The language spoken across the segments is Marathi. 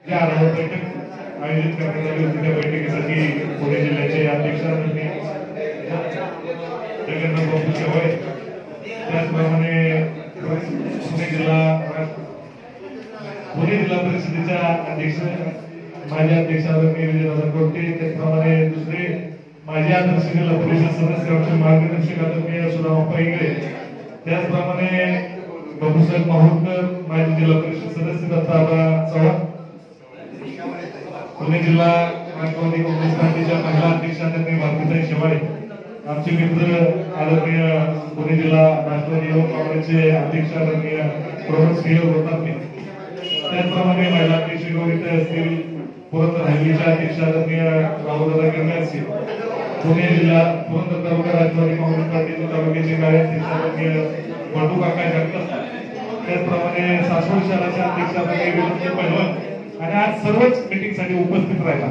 या आढावा बैठक आयोजित करण्यात आली होती। त्या बैठकीसाठी पुणे जिल्ह्याचे अध्यक्ष जगन्नाथ बाबू शेवाळे, त्याचप्रमाणे पुणे जिल्हा परिषदेच्या अध्यक्ष माजी अध्यक्ष आदरणीय विजयदादा कोटे, त्याचप्रमाणे दुसरे माजी आदर्श जिल्हा परिषद सदस्य मार्गदर्शक आदरणीय सुधामा इंगळे, त्याचप्रमाणे बाबूसाहेब माहुरकर माजी जिल्हा परिषद सदस्य दत्ताबा चव्हाण, पुणे जिल्हा राष्ट्रवादी काँग्रेस पार्टीच्या महिला अध्यक्ष आदरणीय भारतीताई शेवाळे, आमचे मित्र आदरणीय पुणे जिल्हा राष्ट्रवादी काँग्रेसचे अध्यक्ष आदरणीय प्रमोद सिंह गोतावणे, त्याचप्रमाणे महिला अध्यक्ष गोविंद असतील, पुरंदर हवेलीच्या अध्यक्ष आदरणीय राहुलदादा गंगासी, पुणे जिल्हा पुरंदर तालुका राष्ट्रवादी काँग्रेस पार्टीचे तालुक्याचे कार्याध्यक्ष आदरणीय बंडू काका जगताप, त्याचप्रमाणे सासवड शहराचे अध्यक्ष आदरणीय विनोद पहलवान, आणि आज सर्वच मीटिंग साठी उपस्थित राहिला।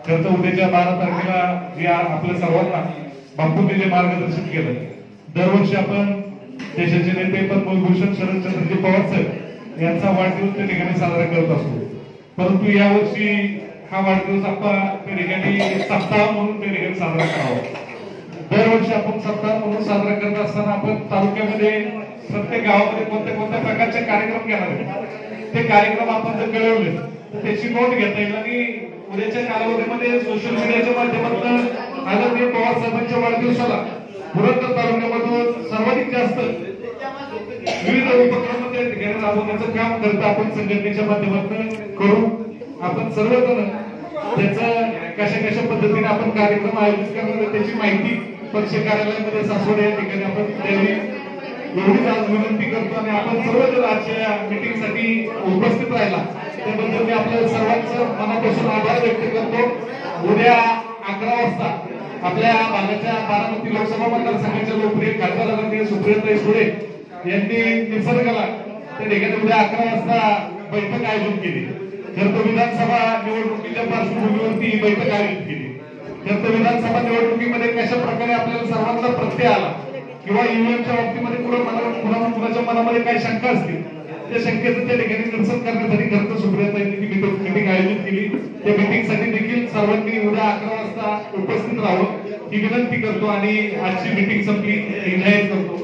खरं तर उद्याच्या 12 तारखेला जे आपल्या सर्वांना बापूंनी जे मार्गदर्शन केलं, दरवर्षी आपण देशाचे नेते पद्मभूषण शरदचंद्रजी पवार साहेब यांचा वाढदिवस त्या ठिकाणी साजरा करत असतो, परंतु यावर्षी हा वाढदिवस आपण त्या ठिकाणी सप्ताह म्हणून त्या ठिकाणी साजरा करावा। दरवर्षी आपण सप्ताह म्हणून साजरा करत असताना आपण तालुक्यामध्ये प्रत्येक गावामध्ये कोणत्या प्रकारचे कार्यक्रम घेणार आहेत, ते कार्यक्रम आपण जर कळवले त्याची नोट घेता येईल आणि उद्याच्या कालावधीमध्ये सोशल मीडियाच्या माध्यमातून आदरणीय पवार साहेबांच्या वाढदिवसाला पुरंदर तालुक्यामधून सर्वाधिक जास्त विविध उपक्रम त्या ठिकाणी राबवण्याचं काम करता आपण संघटनेच्या माध्यमातून करू। आपण सर्वजण त्याचं कशा पद्धतीने आपण कार्यक्रम आयोजित करणार त्याची माहिती पक्ष कार्यालयामध्ये सासवड या ठिकाणी आपण द्यावी एवढीच आज विनंती करतो। आणि आपण सर्वजण आजच्या मीटिंग साठी उपस्थित राहिला त्याबद्दल मी आपल्या सर्वांचं मनापासून आभार व्यक्त करतो। उद्या 11 वाजता आपल्या भागाच्या बारामती लोकसभा मतदारसंघाच्या लोकप्रिय खासदार आदरणीय सुप्रियाताई सुळे यांनी निसर्गाला त्या ठिकाणी उद्या 11 वाजता बैठक आयोजित केली। खरं तर विधानसभा निवडणुकीच्या पार्श्वभूमीवरती ही बैठक आयोजित केली। खरं तर विधानसभा निवडणुकीमध्ये कशा प्रकारे आपल्याला सर्वांचा प्रत्यय आला किंवा ईव्हीएमच्या बाबतीमध्ये कुणाच्या मनामध्ये काही शंका असतील त्या शंकेचं त्या ठिकाणी निरसन करण्यासाठी खरं तर सुप्रियाताईंनी मीटिंग आयोजित केली। त्या मीटिंग साठी देखील सर्वांनी उद्या 11 वाजता उपस्थित राहावं ही विनंती करतो आणि आजची मीटिंग संपली जाहीर करतो।